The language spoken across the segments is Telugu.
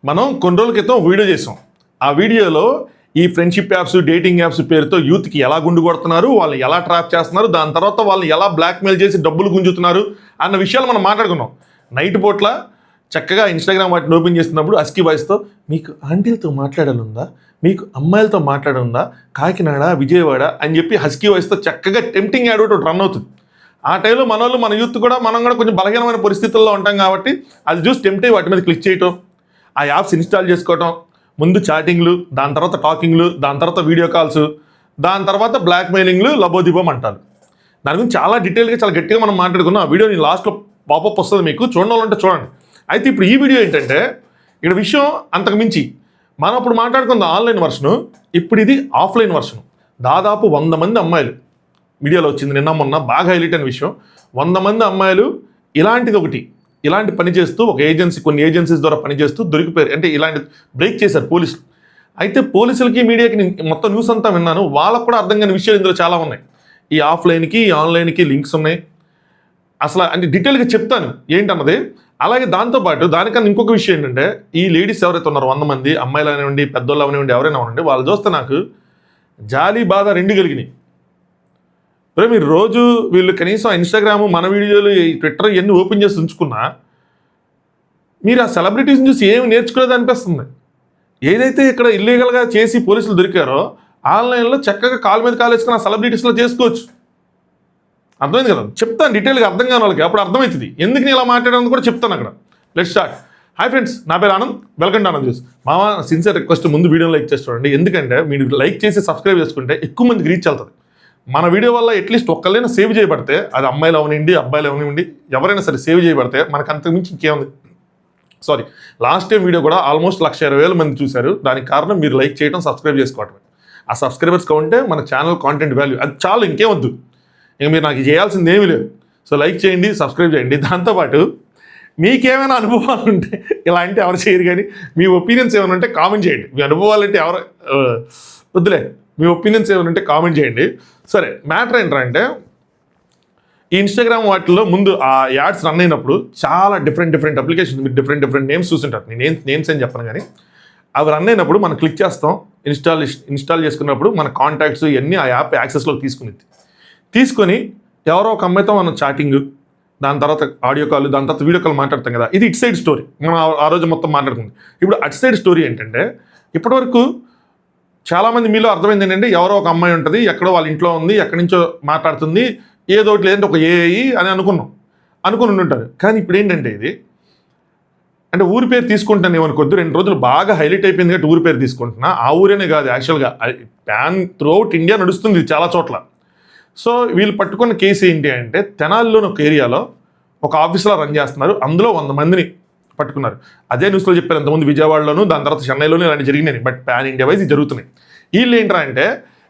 మనం కొన్ని రోజుల క్రితం వీడియో చేసాం. ఆ వీడియోలో ఈ ఫ్రెండ్షిప్ యాప్స్, డేటింగ్ యాప్స్ పేరుతో యూత్కి ఎలా గుండు కొడుతున్నారు, వాళ్ళని ఎలా ట్రాప్ చేస్తున్నారు, దాని తర్వాత వాళ్ళని ఎలా బ్లాక్మెయిల్ చేసి డబ్బులు గుంజుతున్నారు అన్న విషయాలు మనం మాట్లాడుకున్నాం. నైట్ పూట్ల చక్కగా ఇన్స్టాగ్రామ్ వాటిని ఓపెన్ చేస్తున్నప్పుడు అస్కీ వాయిస్తో మీకు ఆంటీలతో మాట్లాడాలందా, మీకు అమ్మాయిలతో మాట్లాడాలందా, కాకినాడ, విజయవాడ అని చెప్పి హస్కీ వాయిస్తో చక్కగా టెంప్టింగ్ యాడ్ ఒకటి రన్ అవుతుంది. ఆ టైంలో మన యూత్ కూడా మనం కూడా కొంచెం బలహీనమైన పరిస్థితుల్లో ఉంటాం కాబట్టి అది చూసి టెంప్ట్ అయ్యి వాటి మీద క్లిక్ చేయటం, ఆ యాప్స్ ఇన్స్టాల్ చేసుకోవటం, ముందు చాటింగ్లు, దాని తర్వాత టాకింగ్లు, దాని తర్వాత వీడియో కాల్స్, దాని తర్వాత బ్లాక్మెయిలింగ్లు, లబోదిబం అంటారు. దాని గురించి చాలా డీటెయిల్గా చాలా గట్టిగా మనం మాట్లాడుకున్నాం. ఆ వీడియో నేను లాస్ట్లో పాపప్ వస్తుంది, మీకు చూడాలంటే చూడండి. అయితే ఇప్పుడు ఈ వీడియో ఏంటంటే ఇక్కడ విషయం అంతకు మించి మనం అప్పుడు మాట్లాడుకున్న ఆన్లైన్ వర్షను, ఇప్పుడు ఇది ఆఫ్లైన్ వర్షను. దాదాపు 100 మంది అమ్మాయిలు మీడియాలో వచ్చింది నిన్న మొన్న బాగా హైలైట్ అయిన విషయం. 100 మంది అమ్మాయిలు ఇలాంటి పని చేస్తూ ఒక ఏజెన్సీ, కొన్ని ఏజెన్సీస్ ద్వారా పనిచేస్తూ దొరికిపోయారు. అంటే ఇలాంటి బ్రేక్ చేశారు పోలీసులు. అయితే పోలీసులకి, మీడియాకి నేను మొత్తం న్యూస్ అంతా విన్నాను. వాళ్ళకు కూడా అర్థం కాని విషయాలు ఇందులో చాలా ఉన్నాయి. ఈ ఆఫ్లైన్కి, ఈ ఆన్లైన్కి లింక్స్ ఉన్నాయి. అసలు అంటే డీటెయిల్గా చెప్తాను ఏంటన్నది. అలాగే దాంతోపాటు దానికన్నా ఇంకొక విషయం ఏంటంటే, ఈ లేడీస్ ఎవరైతే ఉన్నారో 100 మంది అమ్మాయిలు అవనివ్వండి, పెద్దోళ్ళు అవనివ్వండి, ఎవరైనా అవనండి, వాళ్ళు చూస్తే నాకు జాలి, బాధ రెండు కలిగినాయి. మరి మీరు రోజు వీళ్ళు కనీసం ఇన్స్టాగ్రామ్, మన వీడియోలు, ట్విట్టర్ ఇవన్నీ ఓపెన్ చేసి ఉంచుకున్నా మీరు ఆ సెలబ్రిటీస్ని చూసి ఏమి నేర్చుకునేది అనిపిస్తుంది. ఏదైతే ఇక్కడ ఇల్లీగల్గా చేసి పోలీసులు దొరికారో ఆన్లైన్లో చక్కగా కాలు మీద కాలు వేసుకుని ఆ సెలబ్రిటీస్లో చేసుకోవచ్చు. అర్థమైంది కదా? చెప్తాను డీటెయిల్గా, అర్థం కాని వాళ్ళకి అప్పుడు అర్థమవుతుంది ఎందుకు నేను ఇలా మాట్లాడేది కూడా చెప్తాను అక్కడ. Let's start. హాయ్ ఫ్రెండ్స్, నా పేరు Anand, welcome to Anand news. మా సిన్సియర్ రిక్వెస్ట్, ముందు వీడియోని లైక్ చేసి చూడండి. ఎందుకంటే మీరు లైక్ చేసి సబ్స్క్రైబ్ చేసుకుంటే ఎక్కువ మందికి రీచ్ అవుతుంది. మన వీడియో వల్ల అట్లీస్ట్ ఒక్కళ్ళైనా సేవ్ చేయబడితే, అది అమ్మాయిలు అవనివ్వండి, అబ్బాయిలు అవనివ్వండి, ఎవరైనా సరే సేవ్ చేయబడితే మనకు అంతకు మించి ఇంకేముంది. సారీ, లాస్ట్ టైం వీడియో కూడా ఆల్మోస్ట్ 1,20,000 మంది చూశారు. దానికి కారణం మీరు లైక్ చేయడం, సబ్స్క్రైబ్ చేసుకోవటం. ఆ సబ్స్క్రైబర్స్ కౌంటే మన ఛానల్ కాంటెంట్ వాల్యూ, అది చాలు, ఇంకేం వద్దు. ఇంక మీరు నాకు చేయాల్సింది ఏమీ లేదు. సో లైక్ చేయండి, సబ్స్క్రైబ్ చేయండి. దాంతోపాటు మీకేమైనా అనుభవాలు ఉంటే, ఇలాంటి ఎవరు చేయరు కానీ మీ ఒపీనియన్స్ ఏమైనా ఉంటే కామెంట్ చేయండి. మీ అనుభవాలు అంటే ఎవరు వద్దులే, మీ ఒపీనియన్స్ ఏమైనా ఉంటే కామెంట్ చేయండి. సరే, మ్యాటర్ ఏంటంటే ఈ ఇన్స్టాగ్రామ్ వాటిల్లో ముందు ఆ యాడ్స్ రన్ అయినప్పుడు చాలా డిఫరెంట్ అప్లికేషన్స్, మీరు డిఫరెంట్ నేమ్స్ చూస్తుంటారు. నేను నేమ్స్ ఏం చెప్పను కానీ అవి రన్ అయినప్పుడు మనం క్లిక్ చేస్తాం. ఇన్స్టాల్ చేసుకున్నప్పుడు మన కాంటాక్ట్స్ ఇవన్నీ ఆ యాప్ యాక్సెస్లో తీసుకొని ఎవరో ఒక అమ్మాయితో మనం చాటింగ్, దాని తర్వాత ఆడియో కాల్, దాని తర్వాత వీడియో కాల్ మాట్లాడతాం కదా. ఇది ఇటు సైడ్ స్టోరీ, మనం ఆ రోజు మొత్తం మాట్లాడుకుంది. ఇప్పుడు అటు సైడ్ స్టోరీ ఏంటంటే, ఇప్పటివరకు చాలామంది మీలో అర్థమైంది ఏంటంటే, ఎవరో ఒక అమ్మాయి ఉంటుంది, ఎక్కడో వాళ్ళ ఇంట్లో ఉంది, ఎక్కడి నుంచో మాట్లాడుతుంది, ఏదో ఒకటి లేదంటే ఒక ఏఐ అని అనుకుని ఉంటారు. కానీ ఇప్పుడు ఏంటంటే ఇది అంటే ఊరి పేరు తీసుకుంటాను ఏమనుకోద్దు. 2 రోజులు బాగా హైలైట్ అయిపోయింది కాబట్టి ఊరి పేరు తీసుకుంటున్నా. ఆ ఊరేనే కాదు, యాక్చువల్గా ప్యాన్ త్రూఅవుట్ ఇండియా నడుస్తుంది ఇది చాలా చోట్ల. సో వీళ్ళు పట్టుకున్న కేసు ఏంటి అంటే, తెనాలిలోని ఒక ఏరియాలో ఒక ఆఫీస్లో రన్ చేస్తున్నారు. అందులో 100 మందిని పట్టుకున్నారు. అదే న్యూస్లో చెప్పారు అంతకుముందు విజయవాడలోను, దాని తర్వాత చెన్నైలోనూ ఇలాంటి జరిగినాయి. బట్ ప్యాన్ ఇండియా వైజ్ జరుగుతున్నాయి. వీళ్ళు ఏంట్రా అంటే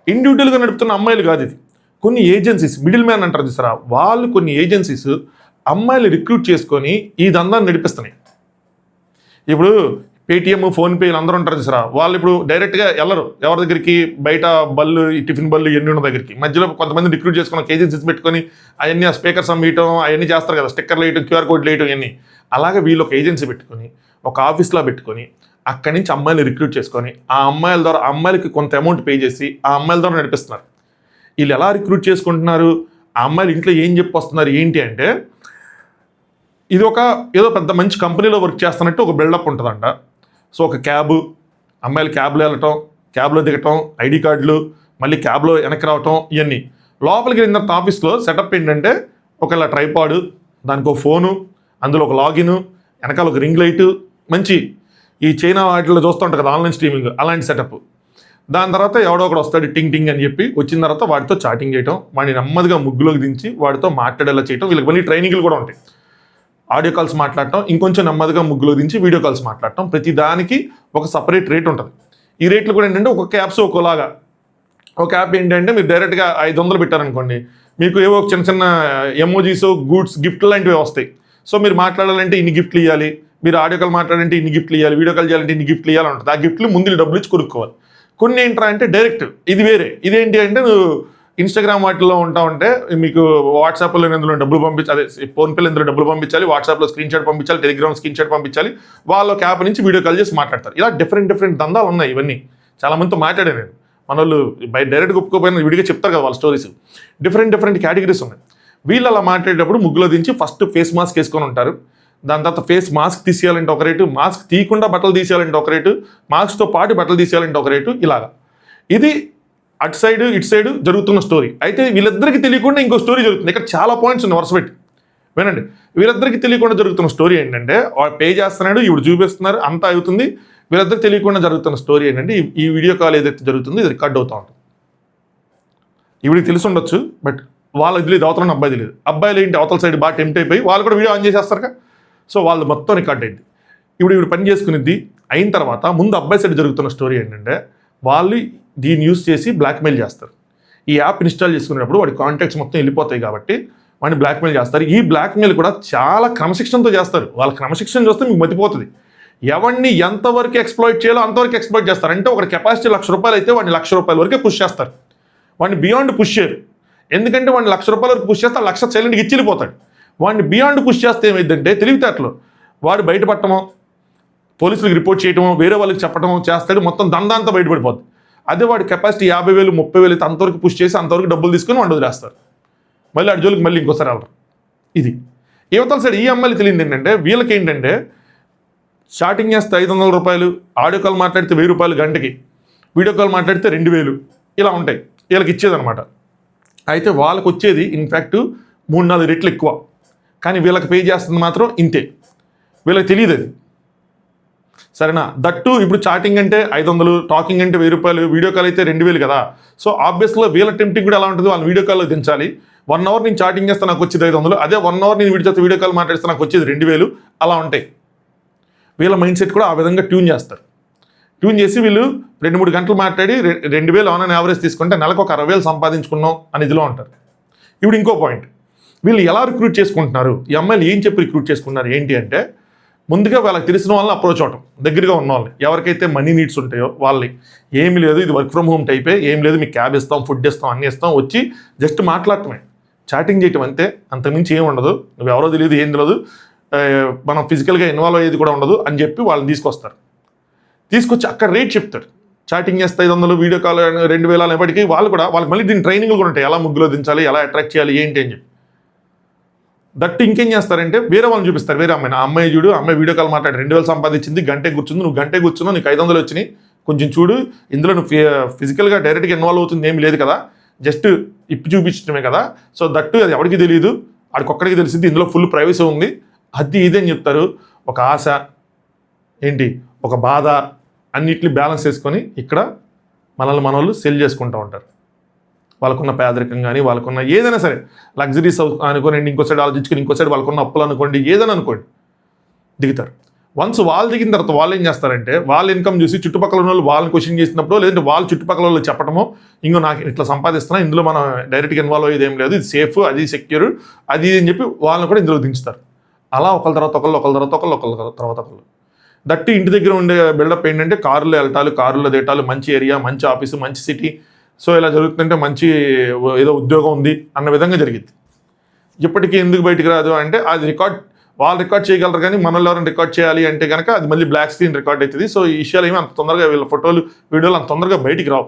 ఇండివిజువల్గా నడుపుతున్న అమ్మాయిలు కాదు, ఇది కొన్ని ఏజెన్సీస్, మిడిల్ మ్యాన్ అంటారు చూసారా, వాళ్ళు కొన్ని ఏజెన్సీస్ అమ్మాయిలు రిక్రూట్ చేసుకొని ఈ దందాన్ని నడిపిస్తున్నాయి. ఇప్పుడు పేటిఎం, ఫోన్పే అందరూ ఉంటారు చూసారా, వాళ్ళు ఇప్పుడు డైరెక్ట్గా వెళ్ళరు ఎవరి దగ్గరికి, బయట బళ్ళు, ఈ టిఫిన్ బళ్ళు ఇవన్నీ ఉన్న దగ్గరికి. మధ్యలో కొంతమంది రిక్రూట్ చేసుకుని ఒక ఏజెన్సీస్ పెట్టుకొని అవన్నీ ఆ స్పీకర్స్ అమ్మేయటం అవన్నీ చేస్తారు కదా, స్టిక్కర్లు వేయటం, క్యూఆర్ కోడ్లు వేయటం ఇవన్నీ. అలాగే వీళ్ళు ఒక ఏజెన్సీ పెట్టుకొని ఒక ఆఫీస్లో పెట్టుకొని అక్కడి నుంచి అమ్మాయిలు రిక్రూట్ చేసుకొని ఆ అమ్మాయిల ద్వారా అమ్మాయిలకి కొంత అమౌంట్ పే చేసి ఆ అమ్మాయిల ద్వారా నడిపిస్తున్నారు. వీళ్ళు ఎలా రిక్రూట్ చేసుకుంటున్నారు, ఆ అమ్మాయిలు ఇంట్లో ఏం చెప్పి వస్తున్నారు ఏంటి అంటే, ఇది ఒక ఏదో పెద్ద మంచి కంపెనీలో వర్క్ చేస్తున్నట్టు ఒక బిల్డప్ ఉంటుందంట. సో ఒక క్యాబ్, అమ్మాయిలు క్యాబ్లో వెళ్ళటం, క్యాబ్లో దిగటం, ఐడి కార్డులు, మళ్ళీ క్యాబ్లో వెనక్కి రావటం, ఇవన్నీ. లోపలికి వెళ్ళిన తర్వాత ఆఫీస్లో సెటప్ ఏంటంటే ఒకవేళ ట్రైపాడు, దానికి ఒక ఫోను, అందులో ఒక లాగిన్, వెనకాల ఒక రింగ్ లైటు, మంచి ఈ చైనా వాటిలో చూస్తూ ఉంటారు కదా ఆన్లైన్ స్ట్రీమింగ్, అలాంటి సెటప్. దాని తర్వాత ఎవడో ఒకడు వస్తాడు టింగ్ అని చెప్పి, వచ్చిన తర్వాత వాడితో చాటింగ్ చేయటం, వాడిని నెమ్మదిగా ముగ్గులోకి దించి వాడితో మాట్లాడేలా చేయటం. వీళ్ళకి మళ్ళీ ట్రైనింగ్లు కూడా ఉంటాయి. ఆడియో కాల్స్ మాట్లాడటం, ఇంకొంచెం నెమ్మదిగా ముగ్గులో దించి వీడియో కాల్స్ మాట్లాడటం. ప్రతి దానికి ఒక సపరేట్ రేట్ ఉంటుంది. ఈ రేట్లు కూడా ఏంటంటే ఒక్కొక్క యాప్స్ ఒక్కోలాగా. ఒక యాప్ ఏంటంటే మీరు డైరెక్ట్గా 500 పెట్టారనుకోండి, మీకు ఏవో చిన్న ఎమోజీస్, గూడ్స్, గిఫ్ట్ లాంటివి వస్తాయి. సో మీరు మాట్లాడాలంటే ఇన్ని గిఫ్ట్లు ఇవ్వాలి, మీరు ఆడియో కాల్ మాట్లాడాలంటే ఇన్ని గిఫ్ట్లు ఇవ్వాలి, వీడియో కాల్ చేయాలంటే ఇన్ని గిఫ్ట్లు ఇవ్వాలంటుంది. ఆ గిఫ్ట్లు ముందు డబ్బులు ఇచ్చి కొనుక్కోవాలి. కొన్ని ఏంట్రా అంటే డైరెక్ట్, ఇది వేరే. ఇదేంటి అంటే నువ్వు ఇన్స్టాగ్రామ్ వాటిలో ఉంటా ఉంటే మీకు వాట్సాప్లో ఇందులో డబ్బులు అదే ఫోన్పేలో ఇందులో డబ్బులు పంపించాలి, వాట్సాప్లో స్క్రీన్ షాట్ పంపించాలి, టెలిగ్రామ్ స్క్రీన్ షాట్ పంపించాలి, వాళ్ళ యాప్ నుంచి వీడియో కాల్ చేసి మాట్లాడతారు. ఇలా డిఫరెంట్ దందాలు ఉన్నాయి. ఇవన్నీ చాలా మందితో మాట్లాడాను నేను. మన వాళ్ళు బయట డైరెక్ట్గా ఒప్పుకోపోయినా విడిగా చెప్తారు కదా వాళ్ళ స్టోరీస్. డిఫరెంట్ కేటగిరీస్ ఉన్నాయి. వీళ్ళు అలా మాట్లాడేటప్పుడు ముగ్గులో దించి ఫస్ట్ ఫేస్ మాస్క్ వేసుకొని ఉంటారు. దాని తర్వాత ఫేస్ మాస్క్ తీసేయాలంటే ఒక రేటు, మాస్క్ తీయకుండా బట్టలు తీసేయాలంటే ఒక రేటు, మాస్క్తో పాటు బట్టలు తీసేయాలంటే ఒక రేటు. ఇలాగా ఇది అటు సైడ్ ఇటు సైడ్ జరుగుతున్న స్టోరీ. అయితే వీళ్ళిద్దరికి తెలియకుండా ఇంకో స్టోరీ జరుగుతుంది. ఇక్కడ చాలా పాయింట్స్ ఉన్నాయి, వరుస పెట్టి వినండి. వీళ్ళిద్దరికి తెలియకుండా జరుగుతున్న స్టోరీ ఏంటంటే వాడు పే చేస్తున్నాడు, ఇప్పుడు చూపిస్తున్నారు, అంతా అవుతుంది. వీళ్ళిద్దరికి తెలియకుండా జరుగుతున్న స్టోరీ ఏంటంటే ఈ వీడియో కాల్ ఏదైతే జరుగుతుందో ఇది రికార్డ్ అవుతూ ఉంటుంది. ఇవిడికి తెలిసి ఉండొచ్చు, బట్ వాళ్ళకి తెలియదు, అవతల అబ్బాయి తెలియదు. అబ్బాయిలు ఏంటి అవతల సైడ్ బాగా టెంప్ట్ అయిపోయి వాళ్ళు కూడా వీడియో ఆన్ చేసేస్తారు. సో వాళ్ళు మొత్తం రికార్డ్ అయింది. ఇప్పుడు పని చేసుకునేది అయిన తర్వాత ముందు అబ్బాయి సైడ్ జరుగుతున్న స్టోరీ ఏంటంటే వాళ్ళు దీన్ని యూస్ చేసి బ్లాక్మెయిల్ చేస్తారు. ఈ యాప్ ఇన్స్టాల్ చేసుకునేటప్పుడు వాడి కాంటాక్ట్స్ మొత్తం వెళ్ళిపోతాయి కాబట్టి వాడిని బ్లాక్మెయిల్ చేస్తారు. ఈ బ్లాక్మెయిల్ కూడా చాలా క్రమశిక్షణతో చేస్తారు. వాళ్ళ క్రమశిక్షణ చూస్తే మీకు మతిపోతుంది. ఎవరిని ఎంతవరకు ఎక్స్ప్లాయిట్ చేయాలో అంతవరకు ఎక్స్ప్లాయిట్ చేస్తారు. అంటే ఒక కెపాసిటీ ₹1,00,000 అయితే వాడిని ₹1,00,000 వరకే పుష్ చేస్తారు. వాడిని బియాండ్ పుష్ చేయరు. ఎందుకంటే వాడిని ₹1,00,000 వరకు పుష్ చేస్తే ఆ 1,00,000 సైలెంట్గా ఇచ్చి వెళ్ళిపోతాడు. వాడిని బియాండ్ పుష్ చేస్తే ఏమైందంటే తెలివితేటలు వాడు బయటపడటమో, పోలీసులకు రిపోర్ట్ చేయటమో, వేరే వాళ్ళకి చెప్పడమో చేస్తాడు. మొత్తం దందాంతా బయటపడిపోద్ది. అదే వాడి కెపాసిటీ 50,000 30,000 అయితే అంతవరకు పుష్ చేసి అంతవరకు డబ్బులు తీసుకొని వాడు వదిలేస్తారు. మళ్ళీ అటు జోలికి మళ్ళీ ఇంకోసారి వెళ్ళరు. ఇది యువతల సైడ్ ఈ అమ్మాయిలు తెలియదు ఏంటంటే వీళ్ళకి ఏంటంటే స్టార్టింగ్ చేస్తే ₹500, ఆడియో కాల్ మాట్లాడితే ₹1,000 గంటకి, వీడియో కాల్ మాట్లాడితే 2,000 ఇలా ఉంటాయి వీళ్ళకి ఇచ్చేదనమాట. అయితే వాళ్ళకి వచ్చేది ఇన్ఫ్యాక్ట్ 3-4 రెట్లు ఎక్కువ. కానీ వీళ్ళకి పే చేస్తుంది మాత్రం ఇంతే. వీళ్ళకి తెలియదు అది. సరేనా? దట్టు ఇప్పుడు చాటింగ్ అంటే 500, టాకింగ్ అంటే ₹1,000, వీడియో కాల్ అయితే 2,000 కదా. సో ఆబ్వియస్గా వీళ్ళ టెంప్టింగ్ కూడా ఎలా ఉంటుంది, వాళ్ళని వీడియో కాల్లో దించాలి. 1 అవర్ నేను చాటింగ్ చేస్తే నాకు వచ్చేది 500, అదే 1 అవర్ నేను వీడియో కాల్ మాట్లాడిస్తే నాకు వచ్చేది 2,000 అలా ఉంటాయి. వీళ్ళ మైండ్ సెట్ కూడా ఆ విధంగా ట్యూన్ చేస్తారు. ట్యూన్ చేసి వీళ్ళు 2-3 గంటలు మాట్లాడి 2,000 ఆన్ యావరేజ్ తీసుకుంటే నెలకు ఒక 60,000 సంపాదించుకున్నాం అని ఇదిలో ఉంటారు. ఇప్పుడు ఇంకో పాయింట్, వీళ్ళు ఎలా రిక్రూట్ చేసుకుంటున్నారు, ఈ అమ్మాయిలు ఏం చెప్పి రిక్రూట్ చేసుకున్నారు ఏంటి అంటే ముందుగా వాళ్ళకి తెలిసిన వాళ్ళని అప్రోచ్ అవటం, దగ్గరగా ఉన్న వాళ్ళని, ఎవరికైతే మనీ నీడ్స్ ఉంటాయో వాళ్ళని. ఏమి లేదు, ఇది వర్క్ ఫ్రమ్ హోమ్ టైపే, ఏం లేదు, మీకు క్యాబ్ ఇస్తాం, ఫుడ్ ఇస్తాం, అన్నీ ఇస్తాం, వచ్చి జస్ట్ మాట్లాడటమే, చాటింగ్ చేయటం అంతే, అంతకుమించి ఏమి ఉండదు, నువ్వు ఎవరో తెలియదు, ఏం తెలియదు, మనం ఫిజికల్గా ఇన్వాల్వ్ అయ్యేది కూడా ఉండదు అని చెప్పి వాళ్ళని తీసుకొస్తారు. తీసుకొచ్చి అక్కడ రేట్ చెప్తారు. చాటింగ్ చేస్తే 500, వీడియో కాల్ 2,000 అనేప్పటికీ వాళ్ళకి మళ్ళీ దీని ట్రైనింగ్లు కూడా ఉంటాయి, ఎలా ముగ్గులో దించాలి, ఎలా అట్రాక్ట్ చేయాలి ఏంటి అని చెప్పి. దట్టు ఇంకేం చేస్తారంటే వేరే వాళ్ళని చూపిస్తారు. వేరే అమ్మాయి, ఆ అమ్మాయి చూడు, అమ్మాయి వీడియో కాల్ మాట్లాడి 2,000 సంపాదించింది, గంటే కూర్చుంది, నువ్వు గంటే కూర్చున్నావు, నీకు 500 వచ్చినాయి, కొంచెం చూడు, ఇందులో నువ్వు ఫిజికల్గా డైరెక్ట్గా ఇన్వాల్వ్ అవుతుంది ఏమి లేదు కదా, జస్ట్ ఇప్పి చూపించడమే కదా. సో దట్టు అది ఎవరికి తెలియదు, ఆడికొక్కడికి తెలిసింది, ఇందులో ఫుల్ ప్రైవసీ ఉంది, అది ఇది అని చెప్తారు. ఒక ఆశ ఏంటి, ఒక బాధ, అన్నిటిని బ్యాలెన్స్ చేసుకొని ఇక్కడ మనల్ని సెల్ చేసుకుంటూ ఉంటారు. వాళ్ళకున్న పేదరికం కానీ, వాళ్ళకున్న ఏదైనా సరే లగ్జరీస్ అనుకోండి, ఇంకో సైడ్ ఆలోచించుకొని ఇంకో సైడ్ వాళ్ళకున్న అప్పులు అనుకోండి, ఏదైనా అనుకోండి, దిగుతారు. వన్స్ వాళ్ళు దిగిన తర్వాత వాళ్ళు ఏం చేస్తారంటే వాళ్ళ ఇన్కమ్ చూసి చుట్టుపక్కల ఉన్న వాళ్ళు వాళ్ళని క్వశ్చన్ చేసినప్పుడు, లేదంటే వాళ్ళ చుట్టుపక్కల వాళ్ళు చెప్పడమో, ఇంకో నాకు ఇట్లా సంపాదిస్తున్నా, ఇందులో మనం డైరెక్ట్గా ఇన్వాల్వ్ అయ్యేది ఏం లేదు, ఇది సేఫ్, అది సెక్యూర్, అది అని చెప్పి వాళ్ళని కూడా ఇందులో దించుతారు. అలా ఒకళ్ళ తర్వాత ఒకళ్ళు. దట్టి ఇంటి దగ్గర ఉండే బిల్డప్ ఏంటంటే కారులో వెళ్ళటాలు, కారులో దేటాలు, మంచి ఏరియా, మంచి ఆఫీసు, మంచి సిటీ, సో ఇలా జరుగుతుందంటే మంచి ఏదో ఉద్యోగం ఉంది అన్న విధంగా జరిగింది. ఇప్పటికీ ఎందుకు బయటికి రాదు అంటే అది వాళ్ళు రికార్డ్ చేయగలరు, కానీ మనల్ని ఎవరైనా రికార్డ్ చేయాలి అంటే కనుక అది మళ్ళీ బ్లాక్ స్క్రీన్ రికార్డ్ అవుతుంది. సో ఈ విషయాలు ఏమి అంత తొందరగా వీళ్ళ ఫోటోలు వీడియోలు అంత తొందరగా బయటికి రావు,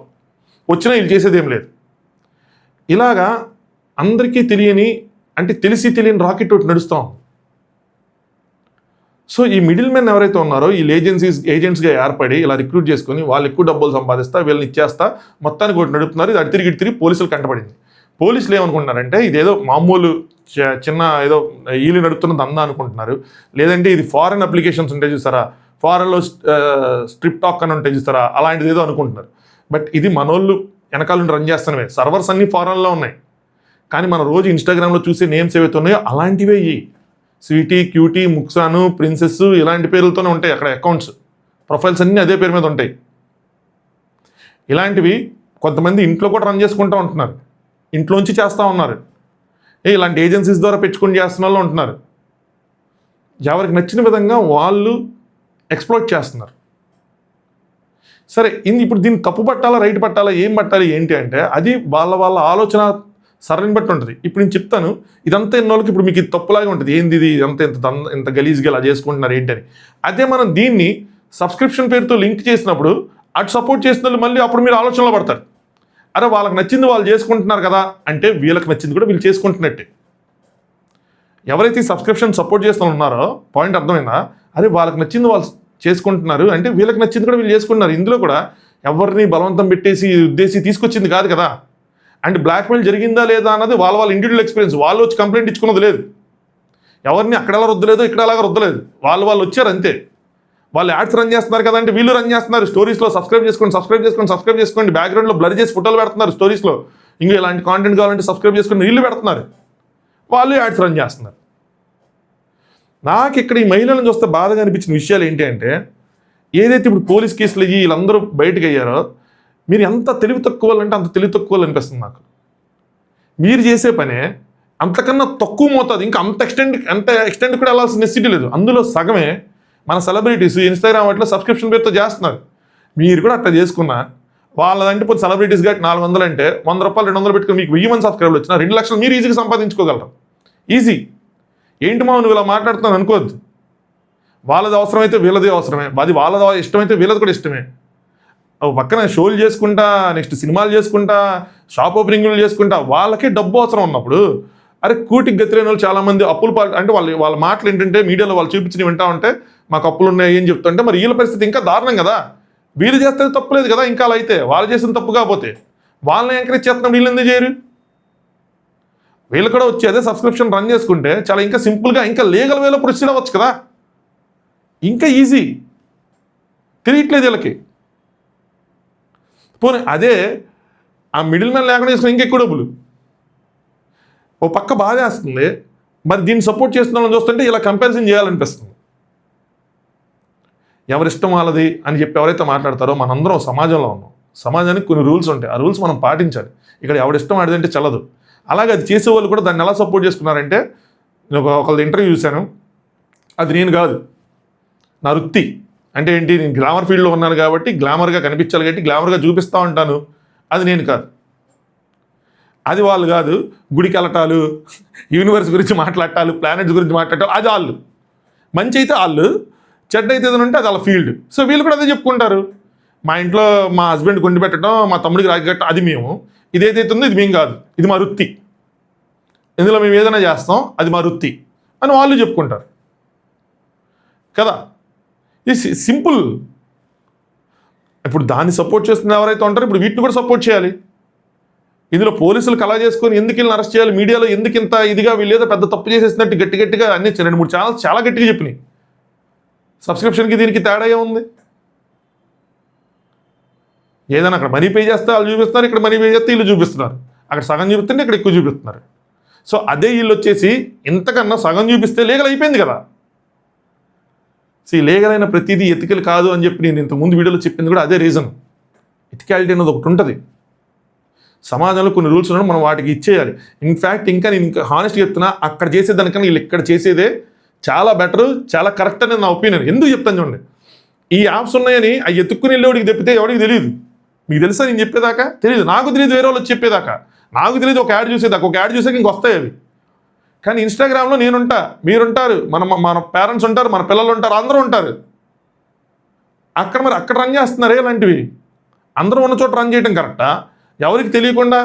వచ్చినా వీళ్ళు చేసేది ఏం లేదు. ఇలాగా అందరికీ తెలియని, అంటే తెలిసి తెలియని రాకెట్ ఒకటి నడుస్తాం. సో ఈ మిడిల్ మెన్ ఎవరైతే ఉన్నారో ఈ ఏజెంట్స్గా ఏర్పడి ఇలా రిక్రూట్ చేసుకుని వాళ్ళు ఎక్కువ డబ్బులు సంపాదిస్తా, వీళ్ళని ఇచ్చేస్తా, మొత్తానికి ఒకటి నడుపుతున్నారు. ఇది అటు తిరిగి పోలీసులు కంటపడింది. పోలీసులు ఏమనుకుంటున్నారంటే ఇదేదో మామూలు చిన్న ఏదో ఈలు నడుపుతున్న దందా అనుకుంటున్నారు. లేదంటే ఇది ఫారెన్ అప్లికేషన్స్ ఉంటాయి చూసారా, ఫారెన్లో స్ట్రిప్ టాక్ అని ఉంటాయి చూసారా, అలాంటిది ఏదో అనుకుంటున్నారు. బట్ ఇది మనోళ్ళు వెనకాల నుండి రన్ చేస్తున్నవే. సర్వర్స్ అన్నీ ఫారెన్లో ఉన్నాయి, కానీ మన రోజు ఇన్స్టాగ్రామ్లో చూసే నేమ్స్ ఏవైతే ఉన్నాయో అలాంటివే ఈ స్వీటీ, క్యూటీ, ముక్సాను, ప్రిన్సెస్ ఇలాంటి పేర్లతోనే ఉంటాయి అక్కడ అకౌంట్స్, ప్రొఫైల్స్ అన్నీ అదే పేరు మీద ఉంటాయి. ఇలాంటివి కొంతమంది ఇంట్లో కూడా రన్ చేసుకుంటూ ఉంటున్నారు, ఇంట్లోంచి చేస్తూ ఉన్నారు. ఇలాంటి ఏజెన్సీస్ ద్వారా పెట్టుకుని చేస్తున్న వాళ్ళు ఉంటున్నారు. ఎవరికి నచ్చిన విధంగా వాళ్ళు ఎక్స్ప్లోయిట్ చేస్తున్నారు. సరే ఇప్పుడు దీన్ని తప్పు పట్టాలా రైట్ పట్టాలా ఏం పట్టాలి ఏంటి అంటే అది వాళ్ళ ఆలోచన సరళిని బట్టి ఉంటుంది. ఇప్పుడు నేను చెప్తాను ఇదంతా ఎన్నోళ్ళకి ఇప్పుడు మీకు ఇది తప్పులాగే ఉంటుంది, ఏంది ఇది ఇంత గలీజ్గా ఇలా చేసుకుంటున్నారు ఏంటని. అదే మనం దీన్ని సబ్స్క్రిప్షన్ పేరుతో లింక్ చేసినప్పుడు అటు సపోర్ట్ చేసిన వాళ్ళు మళ్ళీ అప్పుడు మీరు ఆలోచనలో పడతారు, అరే వాళ్ళకి నచ్చింది వాళ్ళు చేసుకుంటున్నారు కదా అంటే వీళ్ళకి నచ్చింది కూడా వీళ్ళు చేసుకుంటున్నట్టే. ఎవరైతే సబ్స్క్రిప్షన్ సపోర్ట్ చేస్తూ ఉన్నారో పాయింట్ అర్థమైందా, అరే వాళ్ళకి నచ్చింది వాళ్ళు చేసుకుంటున్నారు అంటే వీళ్ళకి నచ్చింది కూడా వీళ్ళు చేసుకుంటున్నారు. ఇందులో కూడా ఎవరిని బలవంతం పెట్టేసి ఉద్దేశి తీసుకొచ్చింది కాదు కదా. అండ్ బ్లాక్మెయిల్ జరిగిందా లేదా అన్నది వాళ్ళ ఇండివిజువల్ ఎక్స్పీరియన్స్. వాళ్ళు వచ్చి కంప్లైంట్ ఇచ్చుకున్నది లేదు, ఎవరిని అక్కడ ఎలా రుద్దలేదు ఇక్కడ అలాగా రుద్దలేదు, వాళ్ళు వచ్చారు అంతే. వాళ్ళు యాడ్స్ రన్ చేస్తున్నారు కదా అంటే వీళ్ళు రన్ చేస్తున్నారు. స్టోరీస్లో సబ్స్క్రైబ్ చేసుకోండి బ్యాక్గ్రౌండ్లో బ్లర్ చేసి ఫోటోలు పెడుతున్నారు స్టోరీస్లో, ఇంకా ఇలాంటి కాంటెంట్ కావాలంటే సబ్స్క్రైబ్ చేసుకుని వీళ్ళు పెడుతున్నారు, వాళ్ళు యాడ్స్ రన్ చేస్తున్నారు. నాకు ఇక్కడ ఈ మహిళలను చూస్తే బాధగా అనిపించిన విషయాలు ఏంటి అంటే, ఏదైతే ఇప్పుడు పోలీస్ కేసులు అయ్యి వీళ్ళందరూ బయటకు అయ్యారో మీరు ఎంత తెలివి తక్కువ అంటే అంత తెలివి తక్కువ అనిపిస్తుంది నాకు. మీరు చేసే పనే అంతకన్నా తక్కువ మోతాదు, ఇంకా అంత ఎక్స్టెండ్ కూడా వెళ్ళాల్సిన నెసిటీ లేదు. అందులో సగమే మన సెలబ్రిటీస్ ఇన్స్టాగ్రామ్ వాటిలో సబ్స్క్రిప్షన్ పేరుతో చేస్తున్నారు. మీరు కూడా అట్లా చేసుకున్నా వాళ్ళదంటే పోతే సెలబ్రిటీస్ కాబట్టి 400 అంటే 100 రూపాయలు 200 పెట్టుకుని మీకు 1000 మంది సబ్స్క్రైబర్లు వచ్చినా 2 లక్షలు మీరు ఈజీగా సంపాదించుకోగలరు. ఈజీ. ఏంటి మా నువ్వు ఇలా మాట్లాడుతున్నావు అనుకోవద్దు. వాళ్ళది అవసరమైతే వీళ్ళది అవసరమే, అది వాళ్ళది ఇష్టమైతే వీళ్ళది కూడా ఇష్టమే. పక్కన షోలు చేసుకుంటా, నెక్స్ట్ సినిమాలు చేసుకుంటా, షాప్ ఓపెనింగ్లు చేసుకుంటా, వాళ్ళకే డబ్బు అవసరం ఉన్నప్పుడు అరే కూటికి గతిలేని వాళ్ళు చాలామంది అప్పులు అంటే వాళ్ళ మాటలు ఏంటంటే మీడియాలో వాళ్ళు చూపించి వింటా ఉంటే మాకు అప్పులు ఉన్నాయి ఏం చెప్తుంటే మరి వీళ్ళ పరిస్థితి ఇంకా దారుణం కదా. వీళ్ళు చేస్తే తప్పులేదు కదా, ఇంకా అలా అయితే వాళ్ళు చేసిన తప్పు కాకపోతే వాళ్ళని ఎంకరేజ్ చేస్తున్నాం, వీళ్ళు ఎందుకు చేయరు? వీళ్ళు కూడా వచ్చి అదే సబ్స్క్రిప్షన్ రన్ చేసుకుంటే చాలా ఇంకా సింపుల్గా ఇంకా లీగల్ వేలో ప్రొసీడ్ అవ్వచ్చు కదా, ఇంకా ఈజీ. తెలియట్లేదు వీళ్ళకి. పోనీ అదే ఆ మిడిల్ మ్యాన్ లేకుండా చేసుకుని ఇంకెక్కువ డబ్బులు. ఓ పక్క బాధ వేస్తుంది, మరి దీన్ని సపోర్ట్ చేస్తున్న వాళ్ళని చూస్తుంటే ఇలా కంపారిజన్ చేయాలనిపిస్తుంది. ఎవరిష్టం వాళ్ళది అని చెప్పి ఎవరైతే మాట్లాడతారో మనందరం సమాజంలో ఉన్నాం. సమాజానికి కొన్ని రూల్స్ ఉంటాయి, ఆ రూల్స్ మనం పాటించాలి. ఇక్కడ ఎవరిష్టం ఆడిదంటే చల్లదు. అలాగే అది చేసేవాళ్ళు కూడా దాన్ని ఎలా సపోర్ట్ చేసుకున్నారంటే, నేను ఒకళ్ళ ఇంటర్వ్యూ చూశాను, అది నేను కాదు నా వృత్తి. అంటే ఏంటి, నేను గ్లామర్ ఫీల్డ్లో ఉన్నాను కాబట్టి గ్లామర్గా కనిపించాలి కాబట్టి గ్లామర్గా చూపిస్తూ ఉంటాను, అది నేను కాదు. అది వాళ్ళు కాదు, గుడికి వెళ్ళటాలు, యూనివర్స్ గురించి మాట్లాడటాలు, ప్లానెట్స్ గురించి మాట్లాడటాలు, అది వాళ్ళు. మంచి అయితే వాళ్ళు, చెడ్డ అయితే ఏదైనా ఉంటే అది వాళ్ళ ఫీల్డ్. సో వీళ్ళు కూడా అదే చెప్పుకుంటారు. మా ఇంట్లో మా హస్బెండ్ కొండి పెట్టడం, మా తమ్ముడికి రాగి కట్టడం, అది మేము. ఇదేదైతే ఉందో ఇది మేము కాదు, ఇది మా వృత్తి, ఇందులో మేము ఏదైనా చేస్తాం, అది మా వృత్తి అని వాళ్ళు చెప్పుకుంటారు కదా. ఇది సింపుల్. ఇప్పుడు దాన్ని సపోర్ట్ చేస్తున్న ఎవరైతే ఉంటారో ఇప్పుడు వీటిని కూడా సపోర్ట్ చేయాలి. ఇందులో పోలీసులు కలా చేసుకొని ఎందుకు వీళ్ళని అరెస్ట్ చేయాలి, మీడియాలో ఎందుకు ఇంత ఇదిగా వీళ్ళు ఏదో పెద్ద తప్పు చేసేసినట్టు గట్టిగా అన్ని 2-3 ఛానల్స్ చాలా గట్టిగా చెప్పినాయి. సబ్స్క్రిప్షన్కి దీనికి తేడా ఏముంది? ఏదైనా అక్కడ మనీ పే చేస్తే వాళ్ళు చూపిస్తున్నారు, ఇక్కడ మనీ పే చేస్తే వీళ్ళు చూపిస్తున్నారు, అక్కడ సగం చూపిస్తుంటే ఇక్కడ ఎక్కువ చూపిస్తున్నారు. సో అదే వీళ్ళు వచ్చేసి ఇంతకన్నా సగం చూపిస్తే లీగల్ అయిపోయింది కదా. సో లీగల్ అయిన ప్రతిదీ ఎథికల్ కాదు అని చెప్పి నేను ఇంతకుముందు వీడియోలో చెప్పింది కూడా అదే రీజన్. ఎథికాలిటీ అనేది ఒకటి ఉంటుంది సమాజంలో, కొన్ని రూల్స్ ఉన్నాయి, మనం వాటికి ఇచ్చేయాలి. ఇన్ఫ్యాక్ట్ ఇంకా నేను ఇంకా హానెస్ట్గా చెప్తున్నా, అక్కడ చేసేదానికన్నా వీళ్ళు ఇక్కడ చేసేదే చాలా బెటర్, చాలా కరెక్ట్ అనేది నా ఒపీనియన్. ఎందుకు చెప్తాను చూడండి, ఈ యాప్స్ ఉన్నాయని అవి ఎత్తుక్కుని వెళ్ళేవాడికి తప్పితే ఎవరికి తెలియదు. మీకు తెలుసా నేను చెప్పేదాకా? తెలియదు. నాకు తెలియదు, వేరే వాళ్ళు చెప్పేదాకా నాకు తెలియదు. ఒక యాడ్ చూసేదాకా, ఒక యాడ్ చూసాక ఇంక వస్తాయి అవి. కానీ ఇన్స్టాగ్రామ్లో నేనుంటా, మీరుంటారు, మన పేరెంట్స్ ఉంటారు, మన పిల్లలు ఉంటారు, అందరూ ఉంటారు. మరి అక్కడ రన్ చేస్తున్నారే ఇలాంటివి. అందరూ ఉన్న చోట రన్ చేయడం కరెక్టా? ఎవరికి తెలియకుండా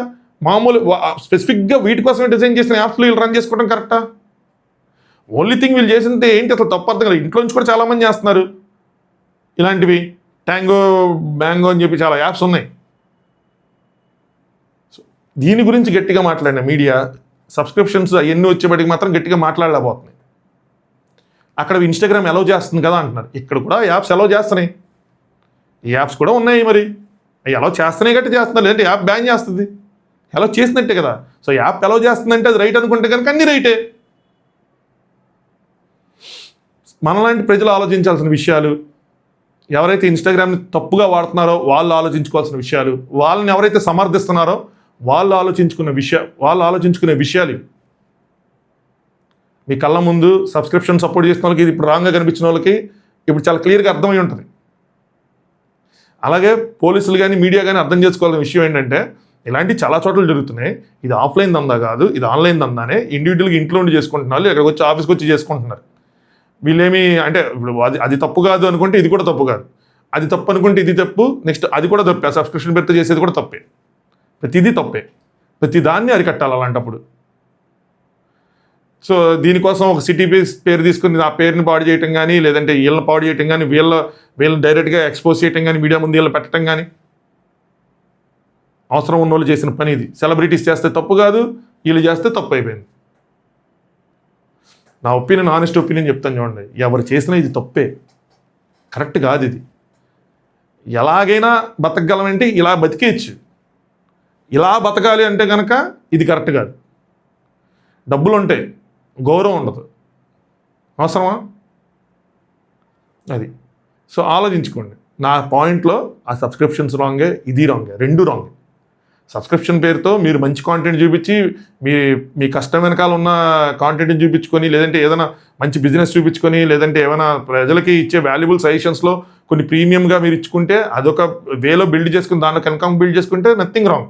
మామూలు స్పెసిఫిక్గా వీటి కోసమే డిజైన్ చేసిన యాప్స్లో వీళ్ళు రన్ చేసుకోవడం కరెక్టా? ఓన్లీ థింగ్ వీళ్ళు చేసింది ఏంటి అసలు తప్పు అర్థం కదా. ఇంట్లో నుంచి కూడా చాలామంది చేస్తున్నారు ఇలాంటివి. ట్యాంగో, మ్యాంగో అని చెప్పి చాలా యాప్స్ ఉన్నాయి. సో దీని గురించి గట్టిగా మాట్లాడిన మీడియా సబ్స్క్రిప్షన్స్ అవన్నీ వచ్చేప్పటికి మాత్రం గట్టిగా మాట్లాడలేకపోతున్నాయి. అక్కడ ఇన్స్టాగ్రామ్ అలౌ చేస్తుంది కదా అంటున్నారు, ఇక్కడ కూడా యాప్స్ అలౌ చేస్తున్నాయి. ఈ యాప్స్ కూడా ఉన్నాయి, మరి అవి అలౌ చేస్తున్నాయి గట్టి చేస్తున్నారు, లేదంటే యాప్ బ్యాన్ చేస్తుంది. అలౌ చేసినట్టే కదా. సో యాప్ అలౌ చేస్తుందంటే అది రైట్ అనుకుంటే కనుక అన్నీ రైటే. మనలాంటి ప్రజలు ఆలోచించాల్సిన విషయాలు, ఎవరైతే ఇన్స్టాగ్రామ్ని తప్పుగా వాడుతున్నారో వాళ్ళు ఆలోచించుకోవాల్సిన విషయాలు, వాళ్ళని ఎవరైతే సమర్థిస్తున్నారో వాళ్ళు ఆలోచించుకునే విషయాలు. మీ కళ్ళ ముందు సబ్స్క్రిప్షన్ సపోర్ట్ చేసిన వాళ్ళకి, ఇది ఇప్పుడు రాంగ్గా కనిపించిన వాళ్ళకి ఇప్పుడు చాలా క్లియర్గా అర్థమై ఉంటుంది. అలాగే పోలీసులు కానీ మీడియా కానీ అర్థం చేసుకోవాల్సిన విషయం ఏంటంటే ఇలాంటి చాలా చోట్ల జరుగుతున్నాయి. ఇది ఆఫ్లైన్ దందా కాదు, ఇది ఆన్లైన్ దందానే. ఇండివిజువల్గా ఇంట్లో ఉండి చేసుకుంటున్నారు, ఇక్కడికి వచ్చి ఆఫీస్కి వచ్చి చేసుకుంటున్నారు. వీళ్ళేమి అంటే ఇప్పుడు అది తప్పు కాదు అనుకుంటే ఇది కూడా తప్పు కాదు, అది తప్పు అనుకుంటే ఇది తప్పు, నెక్స్ట్ అది కూడా తప్పే. సబ్స్క్రిప్షన్ పెడితే చేసేది కూడా తప్పే. ప్రతిదీ తప్పే. ప్రతి దాన్ని అరికట్టాలి అలాంటప్పుడు. సో దీనికోసం ఒక సిటీ పేరు తీసుకుని ఆ పేరుని పాడు చేయటం కానీ, లేదంటే వీళ్ళని పాడు చేయటం కానీ, వీళ్ళని డైరెక్ట్గా ఎక్స్పోజ్ చేయటం కానీ, మీడియా ముందు వీళ్ళు పెట్టడం కానీ అవసరం ఉన్న వాళ్ళు చేసిన పని ఇది. సెలబ్రిటీస్ చేస్తే తప్పు కాదు, వీళ్ళు చేస్తే తప్పు అయిపోయింది. నా ఒపీనియన్, ఆనెస్ట్ ఒపీనియన్ చెప్తాను చూడండి. ఎవరు చేసినా ఇది తప్పే, కరెక్ట్ కాదు ఇది. ఎలాగైనా బతకగలమంటే ఇలా బతికేయచ్చు, ఇలా బతకాలి అంటే కనుక ఇది కరెక్ట్ కాదు. డబ్బులు ఉంటాయి, గౌరవం ఉండదు. అవసరమా అది? సో ఆలోచించుకోండి. నా పాయింట్లో ఆ సబ్స్క్రిప్షన్స్ రాంగే, ఇది రాంగే, రెండు రాంగే. సబ్స్క్రిప్షన్ పేరుతో మీరు మంచి కాంటెంట్ చూపించి మీ కష్టం వెనకాల ఉన్న కాంటెంట్ని చూపించుకొని, లేదంటే ఏదైనా మంచి బిజినెస్ చూపించుకొని, లేదంటే ఏమైనా ప్రజలకి ఇచ్చే వాల్యుబుల్ సజెషన్స్లో కొన్ని ప్రీమియంగా మీరు ఇచ్చుకుంటే అదొక వేలో బిల్డ్ చేసుకుని దాంట్లో కన్కమ్ బిల్డ్ చేసుకుంటే నథింగ్ రాంగ్.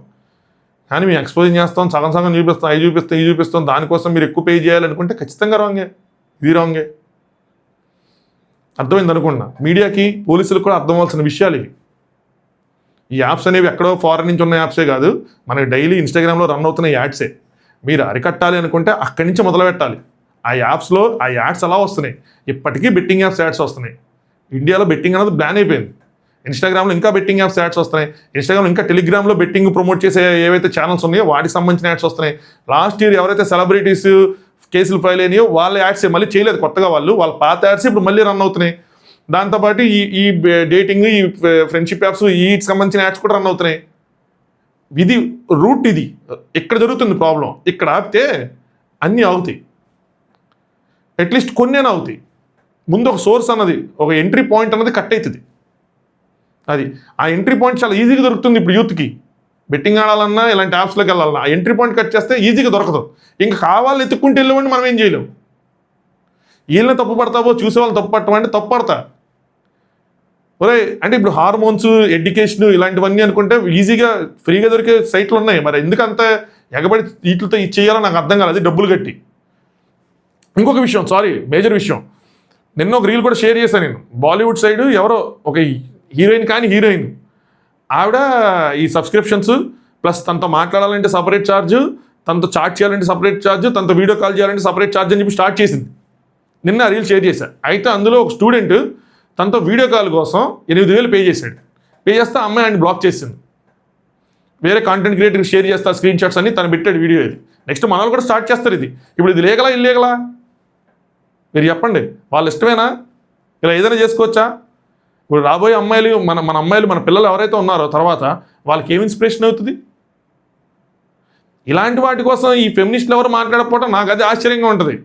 కానీ మేము ఎక్స్పోజింగ్ చేస్తాం, సగం సగం చూపిస్తాం, అవి చూపిస్తాం, ఇది చూపిస్తాం, దానికోసం మీరు ఎక్కువ పే చేయాలనుకుంటే ఖచ్చితంగా రాంగే, ఇది రాంగే. అర్థమైంది అనుకున్నా. మీడియాకి, పోలీసులకు కూడా అర్థం అవ్వాల్సిన విషయాలు ఇవి. ఈ యాప్స్ అనేవి ఎక్కడో ఫారెన్ నుంచి ఉన్న యాప్సే కాదు, మనకి డైలీ ఇన్స్టాగ్రామ్లో రన్ అవుతున్న యాడ్సే. మీరు అరికట్టాలి అనుకుంటే అక్కడి నుంచి మొదలు పెట్టాలి. ఆ యాప్స్లో ఆ యాడ్స్ అలా వస్తున్నాయి. ఇప్పటికీ బెట్టింగ్ యాప్స్ యాడ్స్ వస్తున్నాయి. ఇండియాలో బెట్టింగ్ అనేది బ్యాన్ అయిపోయింది. ఇన్స్టాగ్రామ్లో ఇంకా బెట్టింగ్ యాప్స్ యాడ్స్ వస్తున్నాయి. ఇన్స్టాగ్రామ్ ఇంకా టెలిగ్రామ్లో బెట్టింగ్ ప్రమోట్ చేసే ఏవైతే ఛానల్స్ ఉన్నాయో వాటికి సంబంధించిన యాడ్స్ వస్తున్నాయి. లాస్ట్ ఇయర్ ఎవరైతే సెలబ్రిటీస్ కేసులు ఫైల్ అయినాయో వాళ్ళ యాడ్స్ మళ్ళీ చేయలేదు కొత్తగా, వాళ్ళ పాత యాడ్స్ ఇప్పుడు మళ్ళీ రన్ అవుతున్నాయి. దాంతోపాటు ఈ డేటింగ్, ఈ ఫ్రెండ్షిప్ యాప్స్, వీటికి సంబంధించిన యాడ్స్ కూడా రన్ అవుతున్నాయి. ఇది రూట్, ఇది ఇక్కడ జరుగుతుంది ప్రాబ్లం. ఇక్కడ ఆపితే అన్నీ అవుతాయి, అట్లీస్ట్ కొన్నేనా అవుతాయి. ముందు ఒక సోర్స్ అన్నది, ఒక ఎంట్రీ పాయింట్ అన్నది కట్ అవుతుంది. అది ఆ ఎంట్రీ పాయింట్ చాలా ఈజీగా దొరుకుతుంది ఇప్పుడు యూత్కి. బెట్టింగ్ ఆడాలన్నా ఇలాంటి యాప్స్లోకి వెళ్ళాలన్నా ఆ ఎంట్రీ పాయింట్ కట్ చేస్తే ఈజీగా దొరకదు. ఇంకా కావాలని ఎత్తుక్కుంటే వెళ్ళమంటే మనం ఏం చేయలేం. వీళ్ళని తప్పు పడతావో చూసేవాళ్ళు తప్పు పట్టమంటే తప్పు పడతా. ఒరే అంటే ఇప్పుడు హార్మోన్స్, ఎడ్యుకేషన్ ఇలాంటివన్నీ అనుకుంటే ఈజీగా ఫ్రీగా దొరికే సైట్లు ఉన్నాయి. మరి ఎందుకంత ఎగబడి వీటితో ఇది చేయాలో నాకు అర్థం కాలేదు, డబ్బులు కట్టి. ఇంకొక విషయం, మేజర్ విషయం, నిన్న ఒక రీల్ కూడా షేర్ చేశాను నేను. బాలీవుడ్ సైడ్ ఎవరో ఒక హీరోయిన్ ఆవిడ ఈ సబ్స్క్రిప్షన్స్ ప్లస్ తనతో మాట్లాడాలంటే సపరేట్ ఛార్జ్, తనతో చాట్ చేయాలంటే సపరేట్ ఛార్జ్, తనతో వీడియో కాల్ చేయాలంటే సపరేట్ ఛార్జ్ అని చెప్పి స్టార్ట్ చేసింది. నిన్న రీల్ షేర్ చేశాను. అయితే అందులో ఒక స్టూడెంట్ తనతో వీడియో కాల్ కోసం 8,000 పే చేశాడు. పే చేస్తే అమ్మాయి ఆయన బ్లాక్ చేసింది. వేరే కాంటెంట్ క్రియేటర్కి షేర్ చేస్తా స్క్రీన్ షాట్స్ అని తను పెట్టాడు వీడియో. ఇది నెక్స్ట్ మన వాళ్ళు కూడా స్టార్ట్ చేస్తారు. ఇప్పుడు ఇది లీగలా ఇల్లీగలా మీరు చెప్పండి? వాళ్ళ ఇష్టమేనా? ఇలా ఏదైనా చేసుకోవచ్చా? ఇప్పుడు రాబోయే అమ్మాయిలు, మన అమ్మాయిలు, మన పిల్లలు ఎవరైతే ఉన్నారో తర్వాత వాళ్ళకి ఏం ఇన్స్పిరేషన్ అవుతుంది? ఇలాంటి వాటి కోసం ఈ ఫెమినిస్టులు ఎవరు మాట్లాడకపోవడం నాకు అది ఆశ్చర్యంగా ఉంటుంది.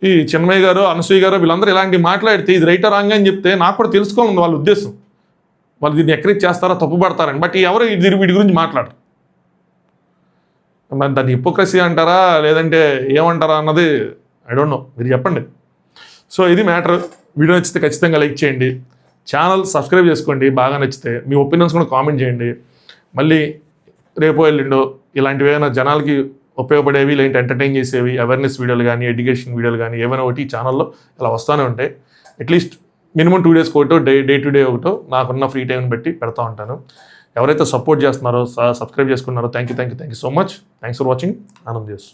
ఈ చిన్మయ్య గారు, అనసూయ గారు వీళ్ళందరూ ఇలాంటివి మాట్లాడితే ఇది రైటా రాంగ్ అని చెప్తే నాకు కూడా తెలుసుకోవాలి వాళ్ళ ఉద్దేశం. వాళ్ళు దీన్ని ఎంకరేజ్ చేస్తారా, తప్పు పడతారని. బట్ ఎవరు వీటి గురించి మాట్లాడరు. మరి దాన్ని హిపోక్రసీ అంటారా లేదంటే ఏమంటారా అన్నది ఐ డోంట్ నో, మీరు చెప్పండి. సో ఇది మ్యాటర్. వీడియో నచ్చితే ఖచ్చితంగా లైక్ చేయండి, ఛానల్ సబ్స్క్రైబ్ చేసుకోండి. బాగా నచ్చితే మీ ఒపీనియన్స్ కూడా కామెంట్ చేయండి. మళ్ళీ రేపో ఎల్లుండో ఇలాంటివి ఏమైనా జనాలకి ఉపయోగపడేవి, లేదంటే ఎంటర్టైన్ చేసేవి, అవేర్నెస్ వీడియోలు కానీ, ఎడ్యుకేషన్ వీడియోలు కానీ ఏమైనా ఒకటి ఛానల్లో ఇలా వస్తూనే ఉంటాయి. అట్లీస్ట్ మినిమం 2 days ఒకటో, డే టు డే ఒకటో నాకున్న ఫ్రీ టైంని బట్టి పెడతా ఉంటాను. ఎవరైతే సపోర్ట్ చేస్తున్నారో, సబ్స్క్రైబ్ చేసుకున్నారో thank you so much. Thanks for watching. Anand news.